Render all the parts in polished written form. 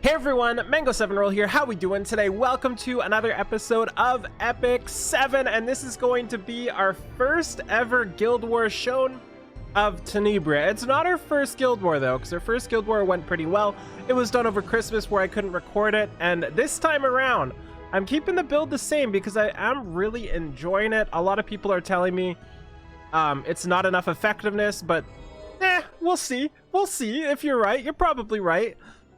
Hey everyone, Mango7Roll here. How we doing today? Welcome to another episode of Epic 7, and this is going to be our first ever Guild War shown of Tenebria. It's not our first Guild War though, because our first Guild War went pretty well. It was done over Christmas where I couldn't record it, and this time around, I'm keeping the build the same because I am really enjoying it. A lot of people are telling me it's not enough effectiveness, but we'll see. We'll see. If you're right, you're probably right.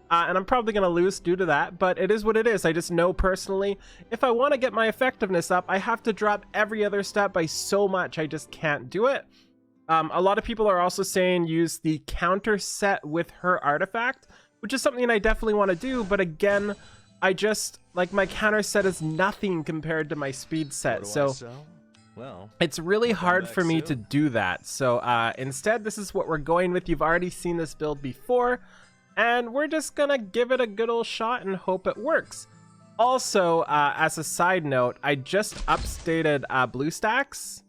And I'm probably going to lose due to that, but it is what it is. I just know personally, if I want to get my effectiveness up, I have to drop every other stat by so much. I just can't do it. A lot of people are also saying use the counter set with her artifact, which is something I definitely want to do. But again, I just, like, my counter set is nothing compared to my speed set. So well, it's really hard for me to do that. So instead, this is what we're going with. You've already seen this build before. And we're just gonna give it a good old shot and hope it works. Also, as a side note, I just updated BlueStacks.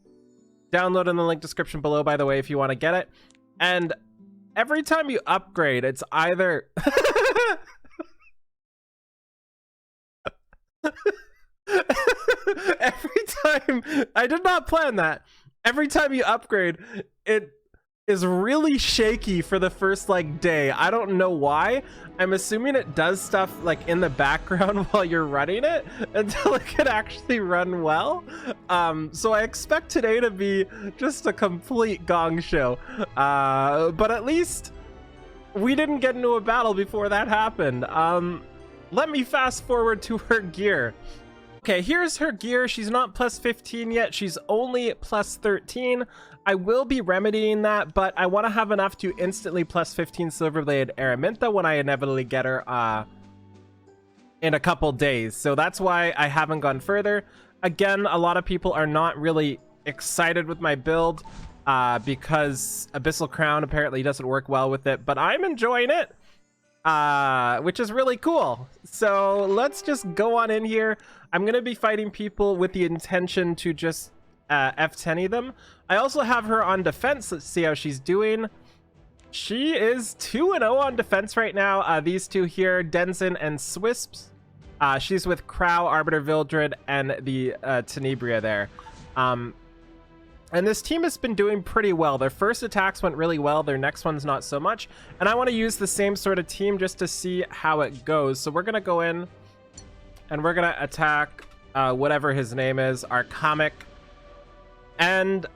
Download in the link description below, by the way, if you want to get it. And every time you upgrade, it's either... every time... I did not plan that. Every time you upgrade, it is really shaky for the first like day. I don't know why. I'm assuming it does stuff like in the background while you're running it until it can actually run well. So I expect today to be just a complete gong show. But at least we didn't get into a battle before that happened. Let me fast forward to her gear. Okay, here's her gear. She's not plus 15 yet. She's only plus 13. I will be remedying that, but I want to have enough to instantly plus 15 Silverbladed Araminta when I inevitably get her in a couple days. So that's why I haven't gone further. Again, a lot of people are not really excited with my build because Abyssal Crown apparently doesn't work well with it, but I'm enjoying it, which is really cool. So let's just go on in here. I'm going to be fighting people with the intention to just F10 them. I also have her on defense. Let's see how she's doing. She is 2-0 on defense right now. These two here, Denzin and Swisps. She's with Crow, Arbiter Vildred, and the Tenebria there. And this team has been doing pretty well. Their first attacks went really well. Their next one's not so much. And I want to use the same sort of team just to see how it goes. So we're going to go in and we're going to attack whatever his name is, our comic. And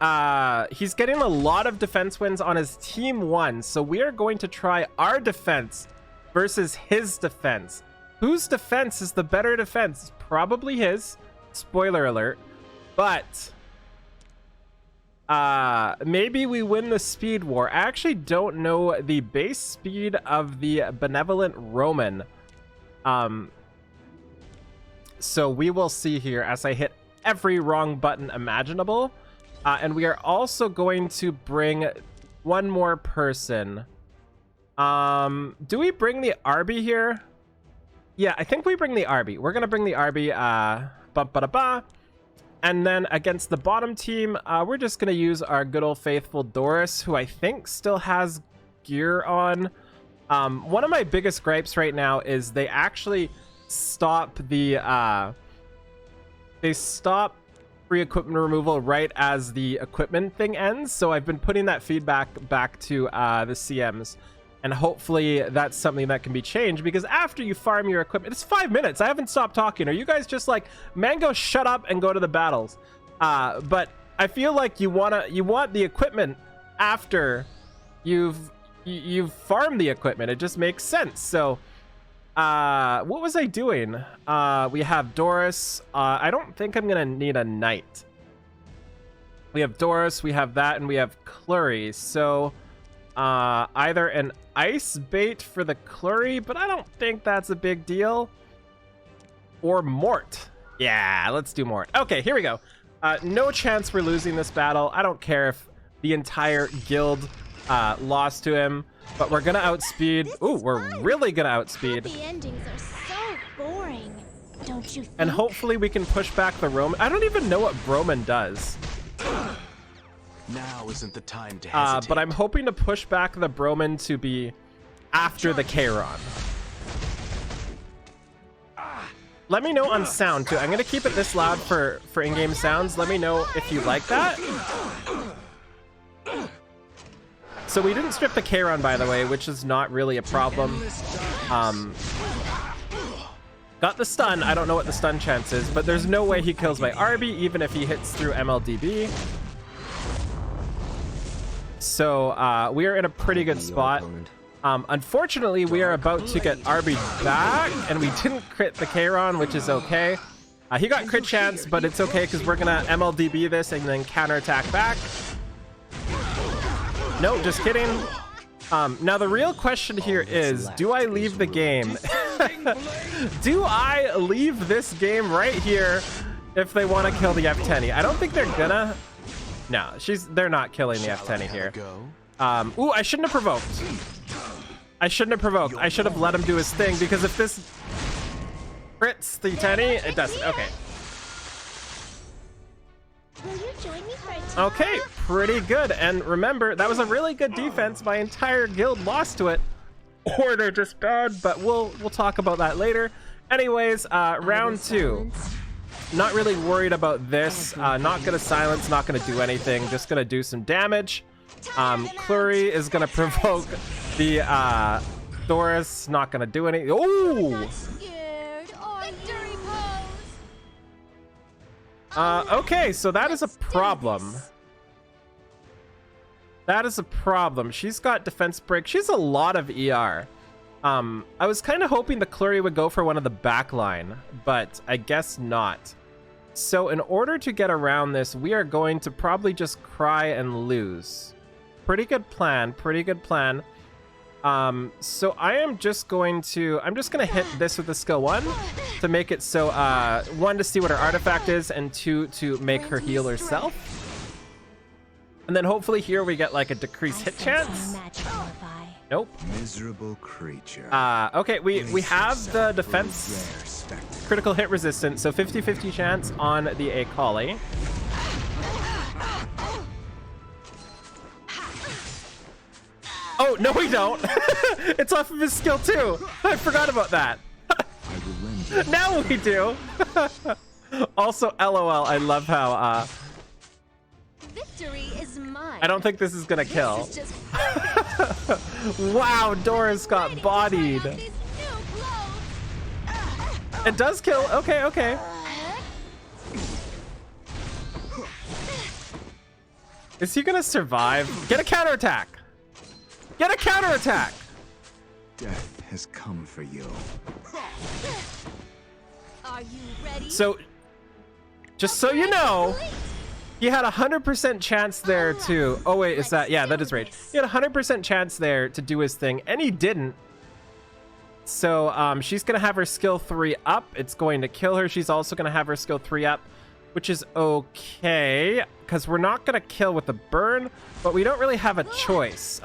he's getting a lot of defense wins on his team 1. So we are going to try our defense versus his defense. Whose defense is the better defense? It's probably his. Spoiler alert. But maybe we win the speed war. I actually don't know the base speed of the Benevolent Roman. So we will see here as I hit every wrong button imaginable. And we are also going to bring one more person. Do we bring the Arby here? Yeah, I think we bring the Arby. We're going to bring the Arby. And then against the bottom team, we're just going to use our good old faithful Doris, who I think still has gear on. One of my biggest gripes right now is they actually stop the... they stop free equipment removal right as the equipment thing ends. So I've been putting that feedback back to the CMs, and hopefully that's something that can be changed, because after you farm your equipment, it's 5 minutes. I haven't stopped talking. Are you guys just like, Mango, shut up and go to the battles? But I feel like you want the equipment after you've farmed the equipment. It just makes sense. So what was I doing? We have Doris. I don't think I'm gonna need a knight. We have Doris, we have that, and we have Clury. So either an ice bait for the Clury, but I don't think that's a big deal, or Mort. Yeah, let's do Mort. Okay, here we go. No chance we're losing this battle. I don't care if the entire guild lost to him, but we're gonna outspeed. Ooh, we're really gonna outspeed. The endings are so boring, don't you think? And hopefully we can push back the Roman. I don't even know what Broman does. Now isn't the time to hesitate. But I'm hoping to push back the Broman to be after the Charon. Let me know on sound too. I'm gonna keep it this loud for in-game sounds. Let me know if you like that. So we didn't strip the K-Ron, by the way, which is not really a problem. Got the stun. I don't know what the stun chance is, but there's no way he kills my Arby, even if he hits through MLDB. So we are in a pretty good spot. Unfortunately, we are about to get Arby back, and we didn't crit the K-Ron, which is okay. He got crit chance, but it's okay because we're gonna MLDB this and then counterattack back. No, just kidding. Now the real question here is, do I leave the game? Do I leave this game right here if they want to kill the F10? I don't think they're gonna. No, they're not killing the F10 here. Ooh, I shouldn't have provoked. I shouldn't have provoked. I should have let him do his thing, because if this crits the Tenny, it doesn't. Okay. Will you join me for a tea? Okay, pretty good. And remember, that was a really good defense. My entire guild lost to it. Or they're just bad, but we'll talk about that later. Anyways, round 2. Not really worried about this. Not gonna silence, not gonna do anything. Just gonna do some damage. Clury is gonna provoke the Doris. Not gonna do any. Oh! Okay, so that is a problem. That is a problem. She's got defense break. She's a lot of ER. I was kind of hoping the Clury would go for one of the backline, but I guess not. So in order to get around this, we are going to probably just cry and lose. Pretty good plan. Pretty good plan. So I'm just gonna hit this with the skill 1 to make it so 1 to see what her artifact is, and 2 to make her heal herself. And then hopefully here we get like a decreased hit chance. Nope. Miserable creature. Okay, we have the defense critical hit resistance, so 50-50 chance on the Akali. Oh, no we don't. It's off of his skill 2. I forgot about that. Now we do. Also, LOL, I love how Victory is mine. I don't think this is gonna kill. Wow, Doris got bodied. It does kill. Okay, okay. Is he gonna survive? Get a counterattack. Get a counterattack. Death has come for you. Are you ready? So, just so you know, he had 100% chance there to. Oh wait, is that? Yeah, that is rage. He had 100% chance there to do his thing, and he didn't. So she's gonna have her skill 3 up. It's going to kill her. She's also gonna have her skill 3 up, which is okay because we're not gonna kill with the burn, but we don't really have a choice.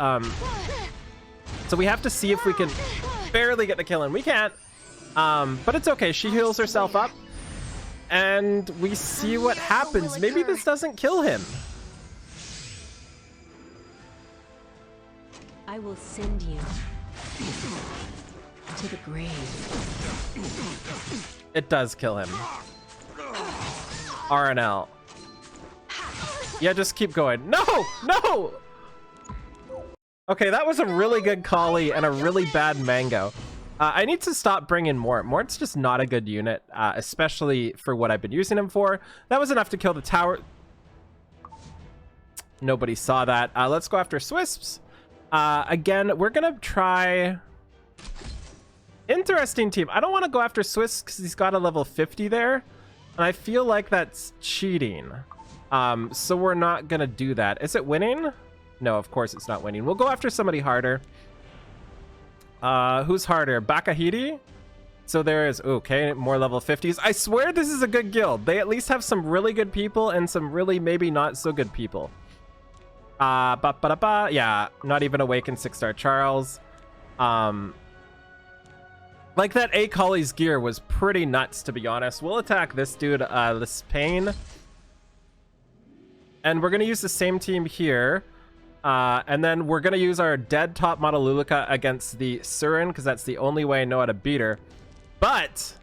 So we have to see if we can barely get the kill in. We can't, but it's okay. She heals herself up. And we see what happens. Maybe this doesn't kill him. I will send you to the grave. It does kill him. RNL. Yeah, just keep going. No! No! Okay, that was a really good Kali and a really bad Mango. I need to stop bringing Mort. Mort's just not a good unit, especially for what I've been using him for. That was enough to kill the tower. Nobody saw that. Let's go after Swisps. Again, we're going to try... Interesting team. I don't want to go after Swisps because he's got a level 50 there. And I feel like that's cheating. So we're not going to do that. Is it winning? No, of course it's not winning. We'll go after somebody harder. Who's harder? Bakahiti? So there is, okay, more level 50s. I swear this is a good guild. They at least have some really good people and some really maybe not so good people. Yeah, not even Awakened 6-star Charles. Like that Akali's gear was pretty nuts, to be honest. We'll attack this dude, this Pain. And we're gonna use the same team here. And then we're going to use our dead top model Luluka against the Surin, because that's the only way I know how to beat her. But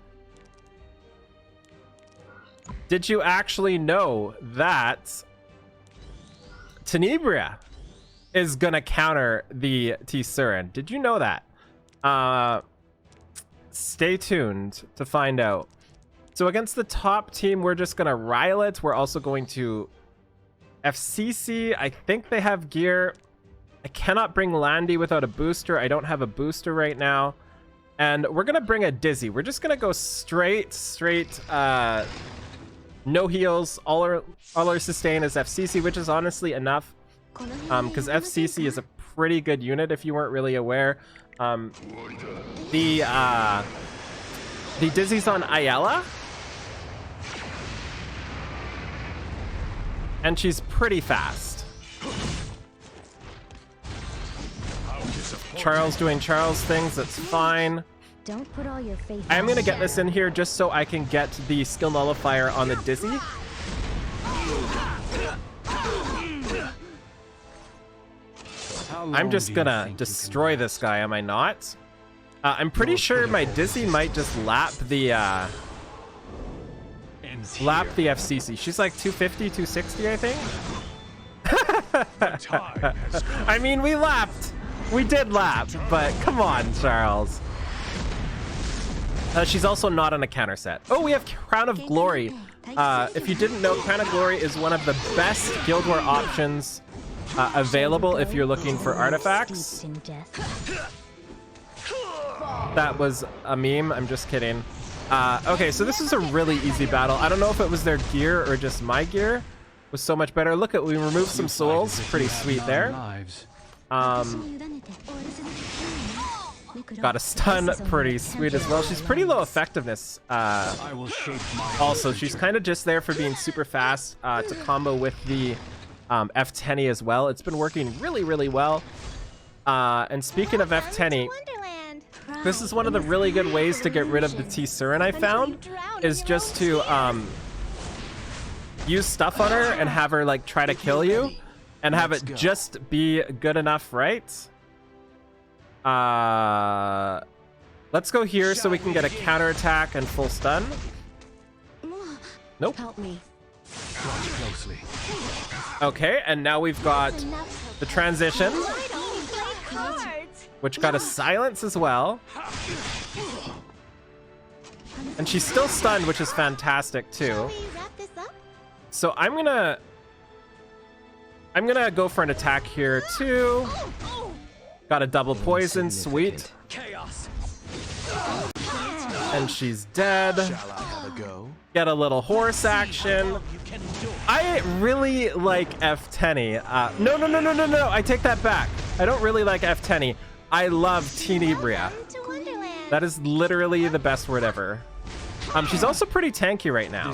did you actually know that Tenebria is gonna counter the T-Surin? Did you know that? Stay tuned to find out. So against the top team, we're just gonna rile it. We're also going to FCC. I think they have gear. I cannot bring Landy without a booster. I don't have a booster right now. And we're gonna bring a Dizzy. We're just gonna go straight, no heals. All our sustain is FCC, which is honestly enough. Because FCC is a pretty good unit if you weren't really aware. The Dizzy's on Ayala. And she's pretty fast. Charles doing Charles things, that's fine. Don't put all your faith. I'm gonna get this in here just so I can get the skill nullifier on the Dizzy. I'm just gonna destroy this guy, am I not? I'm pretty sure my Dizzy might just lap the FCC. She's like 250, 260, I think. I mean, we lapped. We did lap, but come on, Charles. She's also not on a counter set. Oh, we have Crown of Glory. If you didn't know, Crown of Glory is one of the best Guild War options available if you're looking for artifacts. That was a meme. I'm just kidding. Okay, so this is a really easy battle. I don't know if it was their gear or just my gear was so much better. Look at, we removed some souls. Pretty sweet there. Got a stun, pretty sweet as well. She's pretty low effectiveness. Also, she's kind of just there for being super fast to combo with the F10 as well. It's been working really, really well. And speaking of F10, this is one of the really good ways to get rid of the T-Surin I found, is just to use stuff on her and have her like try to kill you and have it just be good enough, right? Let's go here so we can get a counterattack and full stun. Nope. Help me. Okay, and now we've got the transition, which got a silence as well. And she's still stunned, which is fantastic too. So I'm gonna go for an attack here too. Got a double poison, sweet. And she's dead. Get a little horse action. I really like F10. No, I take that back. I don't really like F10. I love Tenebria. That is literally the best word ever. She's also pretty tanky right now,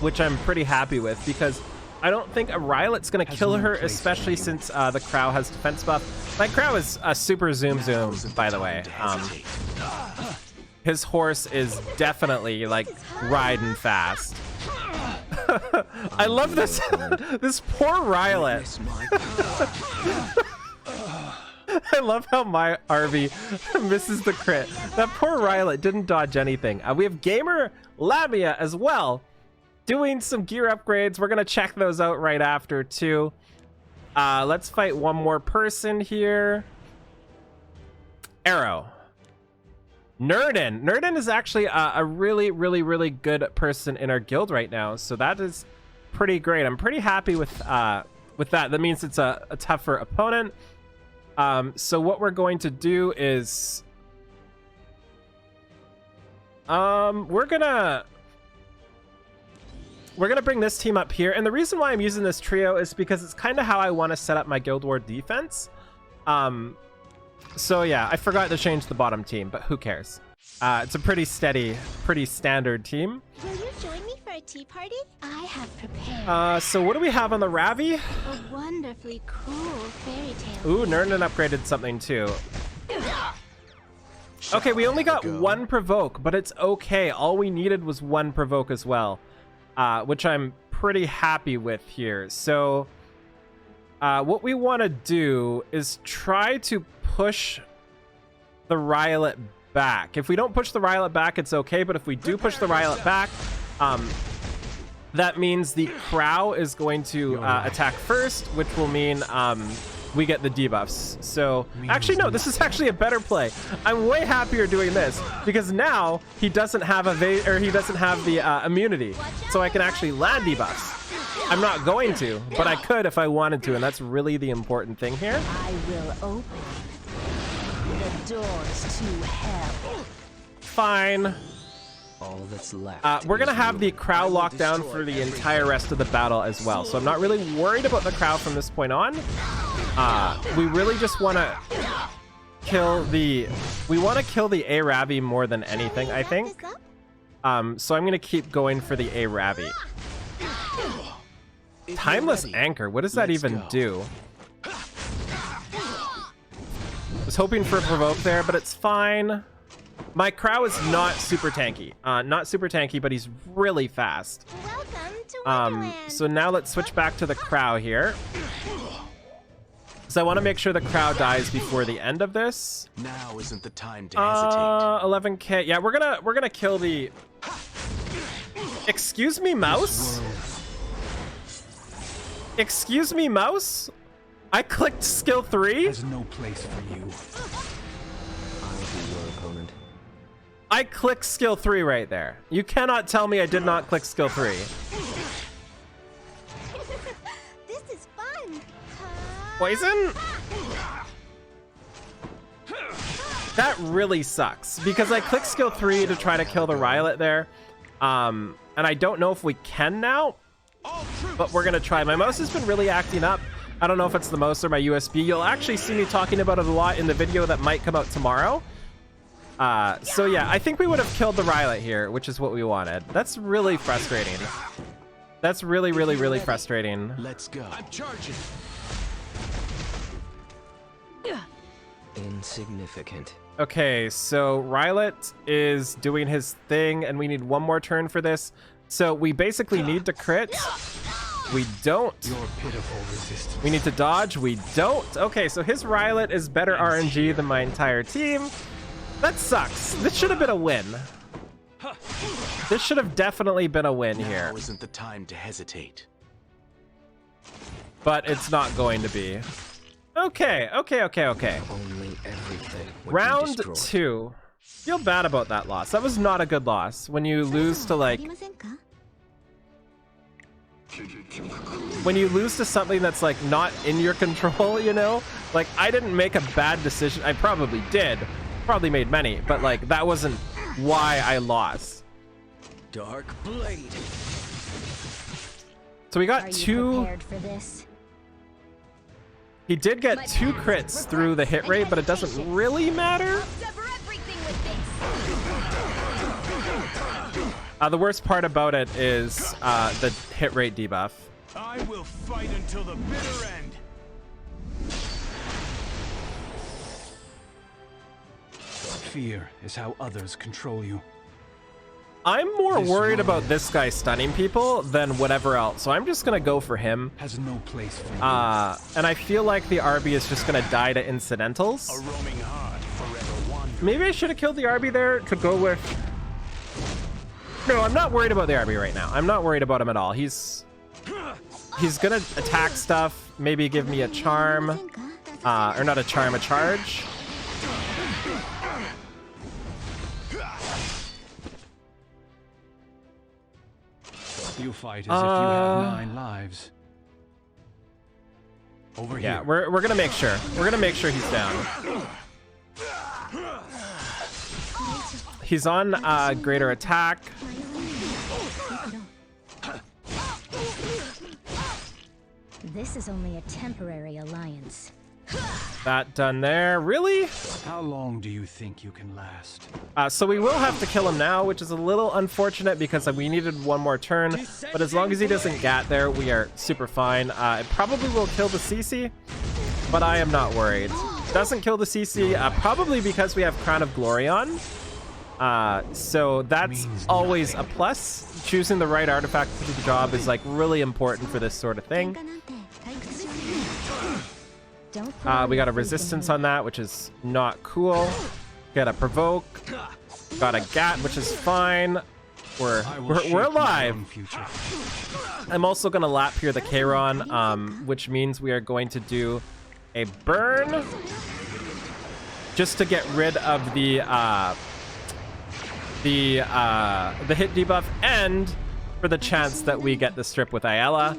which I'm pretty happy with because I don't think a Rylet's gonna kill her, especially since the Crow has defense buff. My Crow is a super zoom, by the way. His horse is definitely like riding fast. I love this this poor Rylet. I love how my RV misses the crit. That poor Rylet didn't dodge anything. We have Gamer Lamia as well, doing some gear upgrades. We're gonna check those out right after too. Let's fight one more person here. Arrow. Nerdin is actually a really good person in our guild right now, so that is pretty great. I'm pretty happy with that. That means it's a tougher opponent. So what we're going to do is we're gonna bring this team up here, and the reason why I'm using this trio is because it's kind of how I want to set up my Guild War defense. So yeah, I forgot to change the bottom team, but who cares? It's a pretty steady, pretty standard team. Will you join me for a tea party? I have prepared. So what do we have on the Ravi? A wonderfully cool fairy tale. Ooh, Nernan upgraded something too. Okay, we only got one provoke, but it's okay. All we needed was one provoke as well, which I'm pretty happy with here. So what we want to do is try to push the Rylet back. If we don't push the Rylet back, it's okay, but if we do push the Rylet back, that means the Crow is going to attack first, which will mean we get the debuffs. So actually, no, this is actually a better play. I'm way happier doing this because now he doesn't have the immunity, so I can actually land debuffs. I'm not going to, but I could if I wanted to, and that's really the important thing here. I will open the doors to hell. Fine. All that's left. We're gonna have the Crow locked down for the entire rest of the battle as well, so I'm not really worried about the Crow from this point on. We really just want to kill the Arabi more than anything, I think. So I'm gonna keep going for the Arabi. Timeless Anchor, what does that even do? Was hoping for a provoke there, but it's fine. My Crow is not super tanky. Not super tanky, but he's really fast. Welcome to Wonderland. So now let's switch back to the Crow here. So I want to make sure the Crow dies before the end of this. Now isn't the time to hesitate. 11k. Yeah, we're gonna kill the. Excuse me, mouse. Excuse me, mouse. I clicked skill 3. There's no place for you. I'll be your opponent. I clicked skill 3 right there. You cannot tell me I did not click skill 3. This is fun. Poison? That really sucks because I clicked skill 3 to try to kill the Rylet there. And I don't know if we can now, but we're gonna try. My mouse has been really acting up. I don't know if it's the mouse or my USB. You'll actually see me talking about it a lot in the video that might come out tomorrow. So yeah, I think we would have killed the Rylet here, which is what we wanted. That's really frustrating. That's really, really, really frustrating. Let's go. I'm charging. Insignificant. Okay, so Rylet is doing his thing, and we need one more turn for this. So we basically need to crit. We don't. Your pitiful resistance. We need to dodge. We don't. Okay, so his Rylet is better RNG than my entire team. That sucks. This should have been a win. This should have definitely been a win here. Now isn't the time to hesitate. But it's not going to be. Okay. Only everything would be Round destroyed. 2. Feel bad about that loss. That was not a good loss. When you lose to like... When you lose to something that's like not in your control, you know? Like, I didn't make a bad decision. I probably did. Probably made many, but like that wasn't why I lost. Dark Blade. So we got Are you 2. prepared for this? He did get 2 crits through the hit rate, but it doesn't really matter. The worst part about it is the hit rate debuff. I will fight until the bitter end. Fear is how others control you. I'm more This worried world about this guy stunning people than whatever else, so I'm just gonna go for him. Has no place for you. And I feel like the RB is just gonna die to incidentals. A roaming heart forever wandering. Maybe I should have killed the RB there to go with... No, I'm not worried about the RB right now. I'm not worried about him at all. He's gonna attack stuff, maybe give me a charm. Or not a charm, a charge. You fight as if you have 9 lives. Over Yeah, here. we're gonna make sure. We're gonna make sure he's down. He's on greater attack. This is only a temporary alliance. That done there. Really? How long do you think you can last? So we will have to kill him now, which is a little unfortunate because we needed one more turn. But as long as he doesn't get there, we are super fine. It probably will kill the CC, but I am not worried. Doesn't kill the CC, probably because we have Crown of Glory on. So that's always a plus. Choosing the right artifact to do the job is like really important for this sort of thing. We got a resistance on that, which is not cool. Got a provoke. Got a gat, which is fine. I will shape we're my alive. own future. I'm also gonna lap here the Kayron, which means we are going to do a burn just to get rid of the hit debuff, and for the chance that we get the strip with Ayala.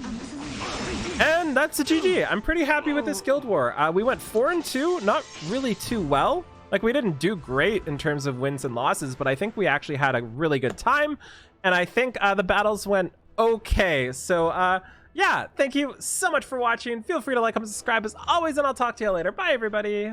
And that's a GG. I'm pretty happy with this Guild War. We went 4-2, not really too well. Like, we didn't do great in terms of wins and losses, but I think we actually had a really good time. And I think the battles went okay. So, yeah, thank you so much for watching. Feel free to like, comment, subscribe as always, and I'll talk to you later. Bye, everybody.